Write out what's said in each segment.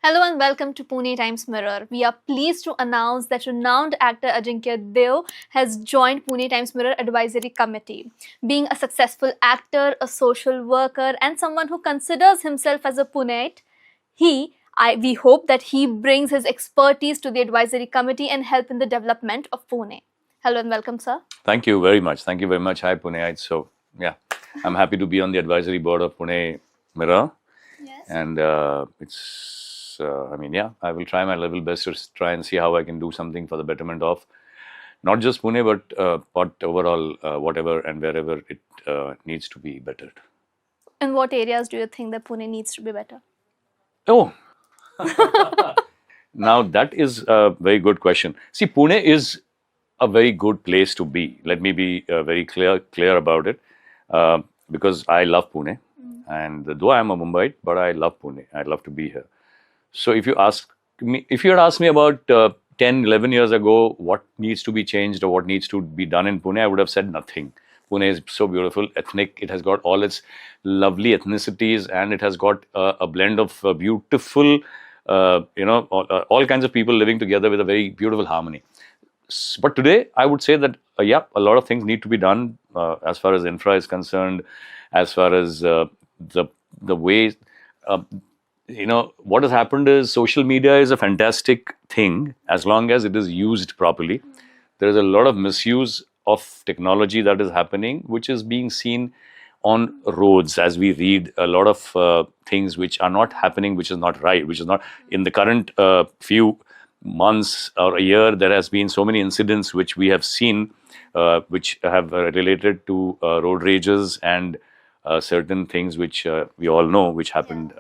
Hello and welcome to Pune Times Mirror. We are pleased to announce that renowned actor Ajinkya Deo has joined Pune Times Mirror Advisory Committee. Being a successful actor, a social worker, and someone who considers himself as a Puneite, we hope that he brings his expertise to the advisory committee and help in the development of Pune. Hello and welcome, sir. Thank you very much. Thank you very much. Hi, Puneite. So, yeah, I'm happy to be on the advisory board of Pune Mirror. Yes. And I will try my level best to try and see how I can do something for the betterment of not just Pune, but overall, whatever and wherever it needs to be bettered. In what areas do you think that Pune needs to be better? Oh, now that is a very good question. See, Pune is a very good place to be. Let me be very clear about it, because I love Pune, and though I am a Mumbai, but I love Pune. I love to be here. So if you had asked me about 10, 11 years ago, what needs to be changed or what needs to be done in Pune, I would have said nothing. Pune is so beautiful, ethnic. It has got all its lovely ethnicities, and it has got a blend of beautiful, all kinds of people living together with a very beautiful harmony. But today, I would say that, a lot of things need to be done as far as infra is concerned, as far as the way, what has happened is social media is a fantastic thing as long as it is used properly. There is a lot of misuse of technology that is happening, which is being seen on roads as we read a lot of things which are not happening, which is not right, which is not in the current few months or a year. There has been so many incidents which we have seen, which have related to road rages and certain things which we all know which happened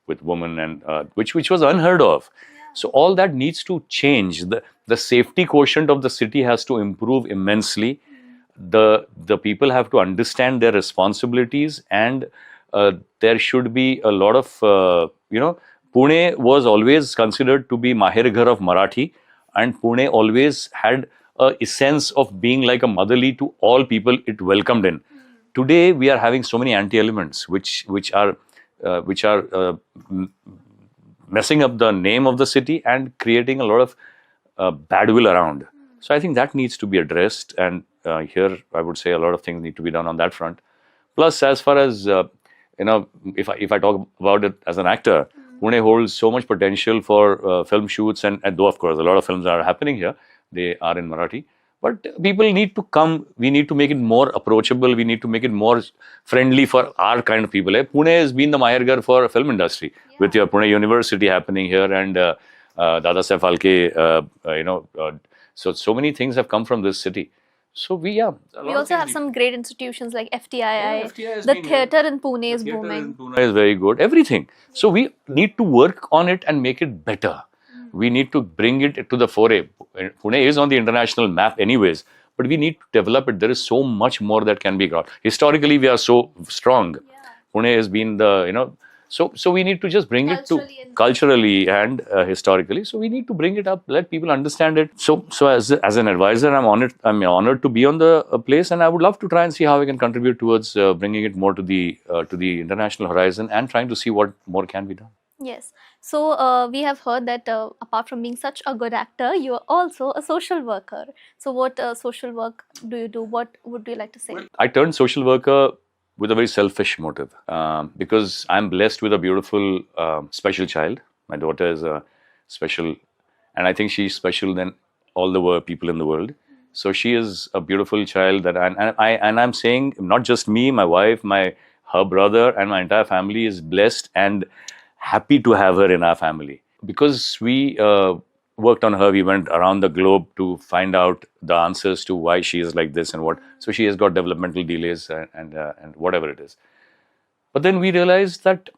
with women, and which was unheard of. So all that needs to change. The safety quotient of the city has to improve immensely. The people have to understand their responsibilities, and there should be a lot of Pune was always considered to be Mahir Ghar of Marathi, and Pune always had a essence of being like a motherly to all people it welcomed in. Today we are having so many anti-elements which are messing up the name of the city and creating a lot of badwill around. So I think that needs to be addressed, and here I would say a lot of things need to be done on that front. Plus, as far as if I talk about it as an actor, Pune holds so much potential for film shoots, and though of course a lot of films are happening here, they are in Marathi. But people need to come. We need to make it more approachable. We need to make it more friendly for our kind of people. Pune has been the Mahir Ghar for film industry, with your Pune University happening here, and Dada Saif Phalke. So many things have come from this city. So we also have some great institutions like FTII. The theatre in Pune is booming. Pune is very good. Everything. So we need to work on it and make it better. We need to bring it to the foray. Pune is on the international map anyways, but we need to develop it. There is so much more that can be got. Historically, we are so strong. Pune has been so we need to just bring it to culturally and historically. So we need to bring it up, let people understand it. So as an advisor, I'm honored to be on the place, and I would love to try and see how I can contribute towards bringing it more to the international horizon, and trying to see what more can be done. Yes. So we have heard that apart from being such a good actor, you are also a social worker. So what social work do you do? What would you like to say? I turned social worker with a very selfish motive, because I'm blessed with a beautiful special child. My daughter is a special, and I think she's special than all the people in the world. So she is a beautiful child I'm saying not just me, my wife, her brother, and my entire family is blessed and happy to have her in our family. Because we worked on her, we went around the globe to find out the answers to why she is like this and what. So she has got developmental delays and whatever it is. But then we realized that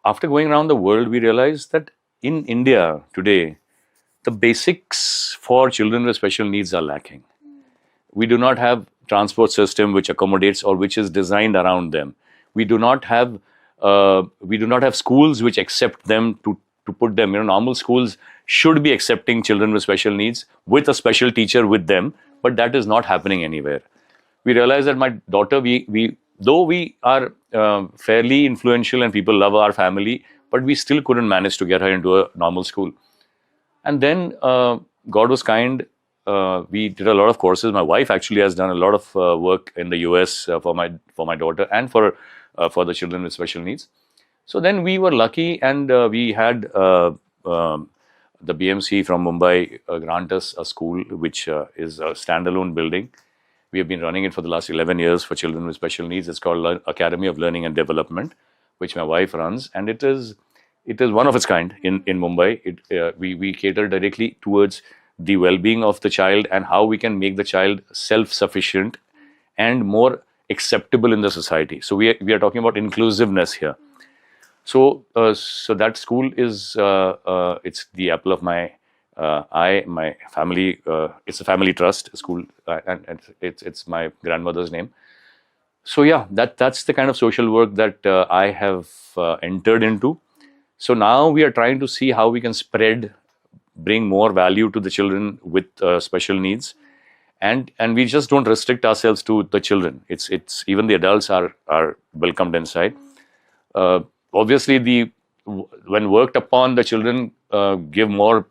after going around the world, we realized that in India today, the basics for children with special needs are lacking. We do not have transport system which accommodates or which is designed around them. We do not have schools which accept them to put them. Normal schools should be accepting children with special needs with a special teacher with them, but that is not happening anywhere. We realized that my daughter, though we are fairly influential and people love our family, but we still couldn't manage to get her into a normal school. And then God was kind. We did a lot of courses. My wife actually has done a lot of work in the US for my daughter and for the children with special needs. So then we were lucky, and we had the BMC from Mumbai grant us a school which is a standalone building. We have been running it for the last 11 years for children with special needs. It's called Academy of Learning and Development, which my wife runs, and it is one of its kind in Mumbai. We cater directly towards the well-being of the child and how we can make the child self-sufficient and more acceptable in the society. So we are talking about inclusiveness here. So that school is it's the apple of my eye. My family, it's a family trust school, and it's my grandmother's name. So yeah, that's the kind of social work that I have entered into. So now we are trying to see how we can bring more value to the children with special needs, and we just don't restrict ourselves to the children. It's even the adults are welcomed inside. Obviously, when worked upon, the children give more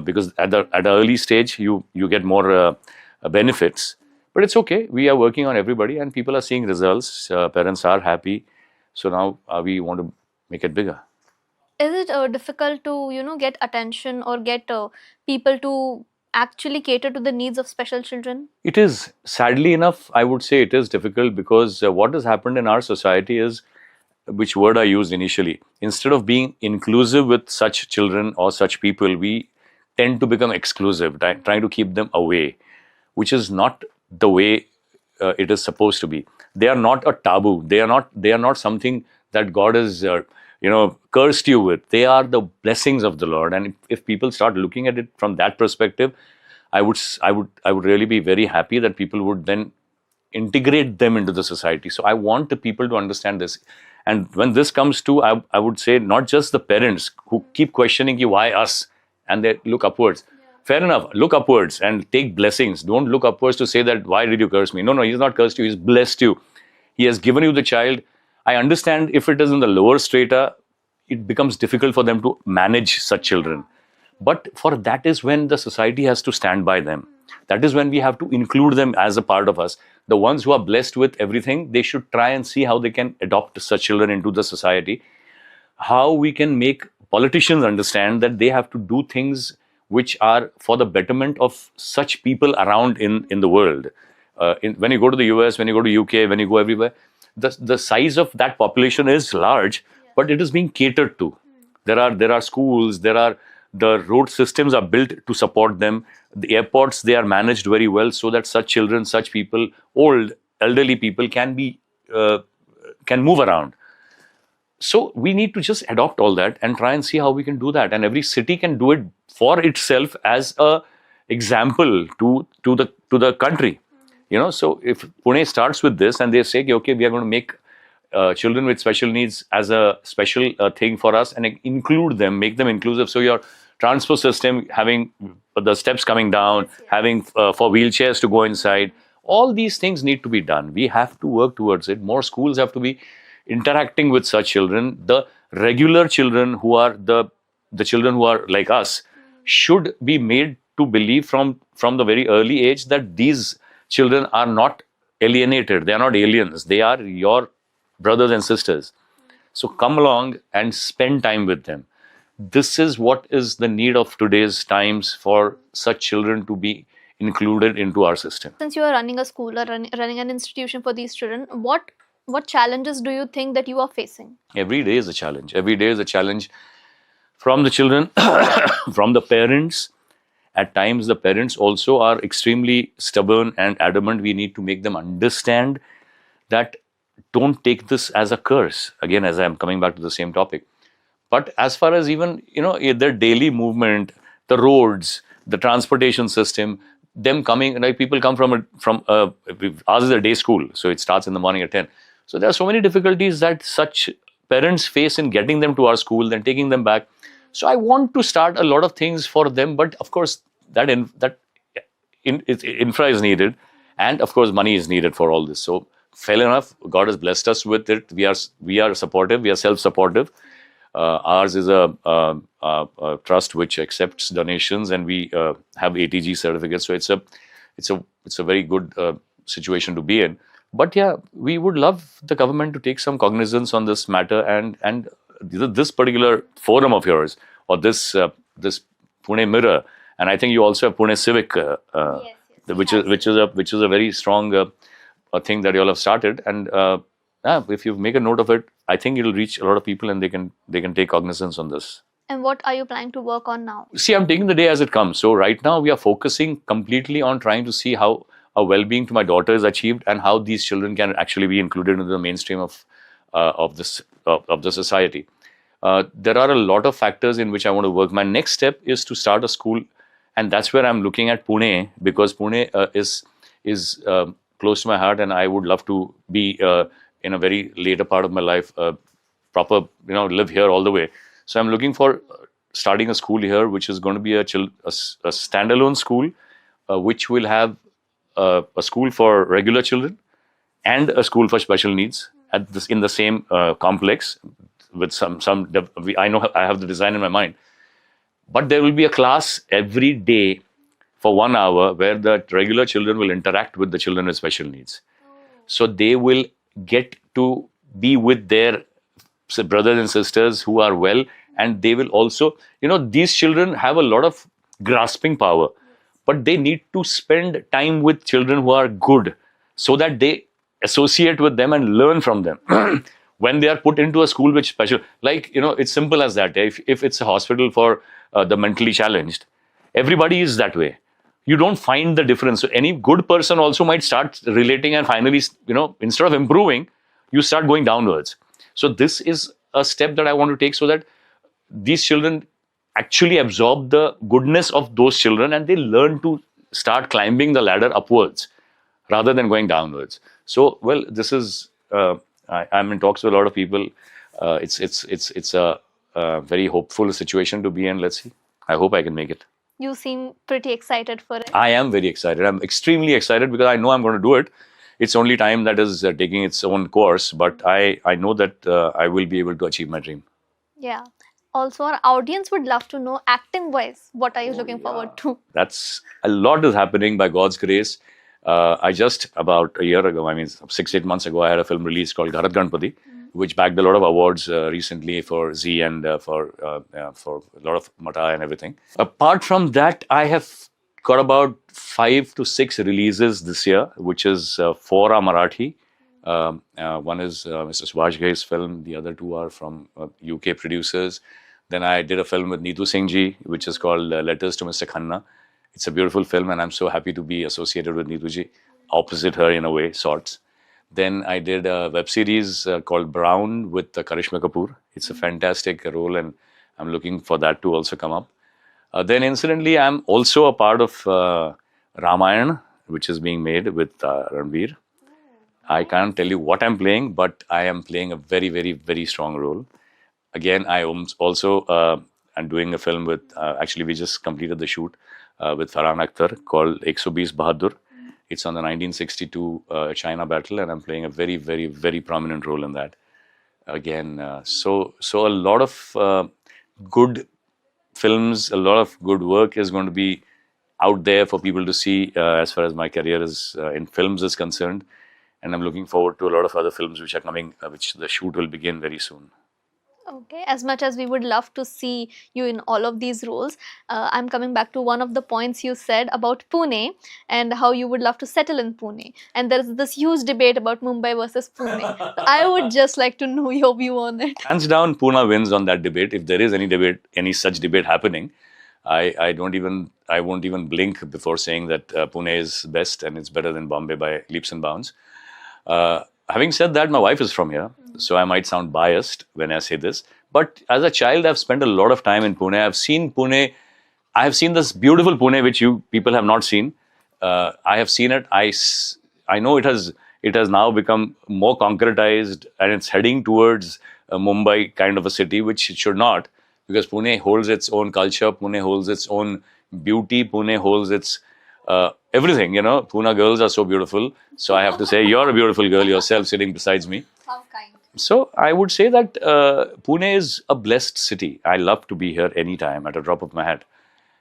because at the early stage you get more benefits. But it's okay. We are working on everybody, and people are seeing results. Parents are happy. So now we want to make it bigger. Is it difficult to get attention or get people to actually cater to the needs of special children? It is, sadly enough, I would say it is difficult, because what has happened in our society is, which word I used initially, instead of being inclusive with such children or such people, we tend to become exclusive, trying to keep them away, which is not the way it is supposed to be. They are not a taboo. They are not something that God has cursed you with. They are the blessings of the Lord. And if people start looking at it from that perspective, I would really be very happy that people would then integrate them into the society. So I want the people to understand this. And when this comes to, I would say, not just the parents who keep questioning you, why us? And they look upwards. Yeah. Fair enough, look upwards and take blessings. Don't look upwards to say that, why did you curse me? No, he's not cursed you, he's blessed you. He has given you the child. I understand if it is in the lower strata, it becomes difficult for them to manage such children. But for that is when the society has to stand by them. That is when we have to include them as a part of us. The ones who are blessed with everything, they should try and see how they can adopt such children into the society. How we can make politicians understand that they have to do things which are for the betterment of such people around in the world. When you go to the US, when you go to UK, when you go everywhere, the size of that population is large, but it is being catered to. There are schools, the road systems are built to support them. The airports, they are managed very well so that such children, such people, elderly people can move around. So we need to just adopt all that and try and see how we can do that. And every city can do it for itself as a example to the country. So if Pune starts with this and they say, okay, we are going to make children with special needs as a special thing for us and include them, make them inclusive. So your transport system having the steps coming down, having for wheelchairs to go inside, all these things need to be done. We have to work towards it. More schools have to be interacting with such children. The regular children who are the children who are like us should be made to believe from the very early age that these children are not alienated. They are not aliens. They are your brothers and sisters. So come along and spend time with them. This is what is the need of today's times, for such children to be included into our system. Since you are running a school or running an institution for these children, what challenges do you think that you are facing? Every day is a challenge. Every day is a challenge from the children, from the parents. At times, the parents also are extremely stubborn and adamant. We need to make them understand that don't take this as a curse. Again, as I'm coming back to the same topic. But as far as even, their daily movement, the roads, the transportation system, them coming, like people come from ours is a day school. So it starts in the morning at 10. So there are so many difficulties that such parents face in getting them to our school, then taking them back. So I want to start a lot of things for them, but of course that infra is needed, and of course money is needed for all this. So fair enough, God has blessed us with it. We are supportive, we are self-supportive. Ours is a trust which accepts donations, and we have ATG certificates. So it's a very good situation to be in. But yeah, we would love the government to take some cognizance on this matter, and this particular forum of yours, or this Pune Mirror, and I think you also have Pune Civic, which is a very strong a thing that you all have started. And yeah, if you make a note of it, I think it'll reach a lot of people, and they can take cognizance on this. And what are you planning to work on now? See, I'm taking the day as it comes. So right now we are focusing completely on trying to see how a well-being to my daughter is achieved, and how these children can actually be included into the mainstream of the society. There are a lot of factors in which I want to work. My next step is to start a school, and that's where I'm looking at Pune, because Pune is close to my heart, and I would love to be in a very later part of my life, proper, live here all the way. So I'm looking for starting a school here, which is going to be a standalone school, which will have a school for regular children and a school for special needs in the same complex, with some. I know I have the design in my mind, but there will be a class every day for 1 hour where the regular children will interact with the children with special needs. So they will get to be with their brothers and sisters who are well, and they will also, these children have a lot of grasping power, but they need to spend time with children who are good, so that they associate with them and learn from them. When they are put into a school which special, like, it's simple as that. If it's a hospital for the mentally challenged, everybody is that way. You don't find the difference. So any good person also might start relating, and finally, instead of improving, you start going downwards. So this is a step that I want to take, so that these children actually absorb the goodness of those children, and they learn to start climbing the ladder upwards rather than going downwards. So, well, this is, I'm in talks with a lot of people. It's a very hopeful situation to be in. Let's see. I hope I can make it. You seem pretty excited for it. I am very excited. I'm extremely excited, because I know I'm going to do it. It's only time that is taking its own course, but I know that I will be able to achieve my dream. Yeah. Also, our audience would love to know, acting wise, what are you looking forward to? That's a lot is happening by God's grace. I just about a year ago, 6-8 months ago, I had a film release called Gharat Ganpati, which bagged a lot of awards recently for Z and for a lot of Mata and everything. Apart from that, I have got about 5 to 6 releases this year, which is 4 are Marathi. One is Mr. Subhash Ghai's film. The other 2 are from UK producers. Then I did a film with Neetu Singh ji, which is called Letters to Mr. Khanna. It's a beautiful film, and I'm so happy to be associated with Neetu ji, opposite her in a way, sorts. Then I did a web series called Brown with Karishma Kapoor. It's a fantastic role, and I'm looking for that to also come up. Then incidentally, I'm also a part of Ramayana, which is being made with Ranveer. I can't tell you what I'm playing, but I am playing a very, very, very strong role. Again, I also am doing a film with, actually we just completed the shoot with Farhan Akhtar called 120 Bahadur. It's on the 1962 China battle, and I'm playing a very, very, very prominent role in that. Again, so a lot of good films, a lot of good work is going to be out there for people to see as far as my career is in films is concerned. And I'm looking forward to a lot of other films which are coming, which the shoot will begin very soon. Okay, as much as we would love to see you in all of these roles, I'm coming back to one of the points you said about Pune and how you would love to settle in Pune. And there's this huge debate about Mumbai versus Pune. So I would just like to know your view on it. Hands down, Pune wins on that debate. If there is any debate, any such debate happening, I won't even blink before saying that Pune is best and it's better than Bombay by leaps and bounds. Having said that, my wife is from here, so I might sound biased when I say this. But as a child, I've spent a lot of time in Pune. I've seen Pune. I have seen this beautiful Pune, which you people have not seen. I have seen it. I know it has now become more concretized, and it's heading towards Mumbai kind of a city, which it should not, because Pune holds its own culture. Pune holds its own beauty. Pune holds its everything, Pune girls are so beautiful. So I have to say, you're a beautiful girl yourself, sitting beside me. How kind. So I would say that Pune is a blessed city. I love to be here anytime at a drop of my hat.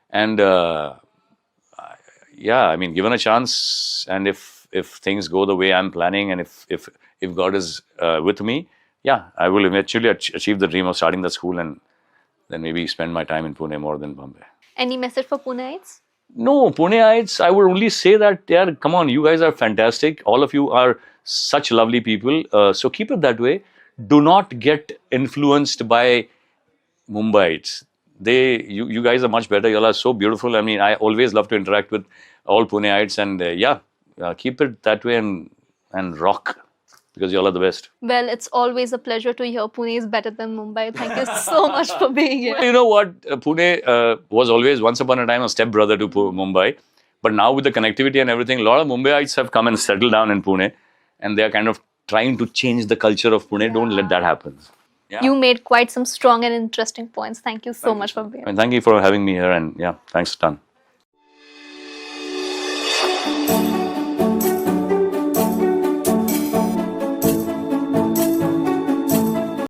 And yeah, I mean, given a chance, and if things go the way I'm planning, and if God is with me, yeah, I will eventually achieve the dream of starting the school and then maybe spend my time in Pune more than Bombay. Any message for Puneites? No, Puneites, I would only say that, yeah, come on, you guys are fantastic. All of you are such lovely people. So keep it that way. Do not get influenced by Mumbaites. You guys are much better. You all are so beautiful. I mean, I always love to interact with all Puneites, and yeah, keep it that way and rock, because you all are the best. Well, it's always a pleasure to hear Pune is better than Mumbai. Thank you so much for being here. Well, you know what? Pune was always once upon a time a stepbrother to Mumbai. But now with the connectivity and everything, a lot of Mumbaiites have come and settled down in Pune. And they are kind of trying to change the culture of Pune. Don't let that happen. Yeah. You made quite some strong and interesting points. Thank you so much for being here. And thank you for having me here. And yeah, thanks a ton.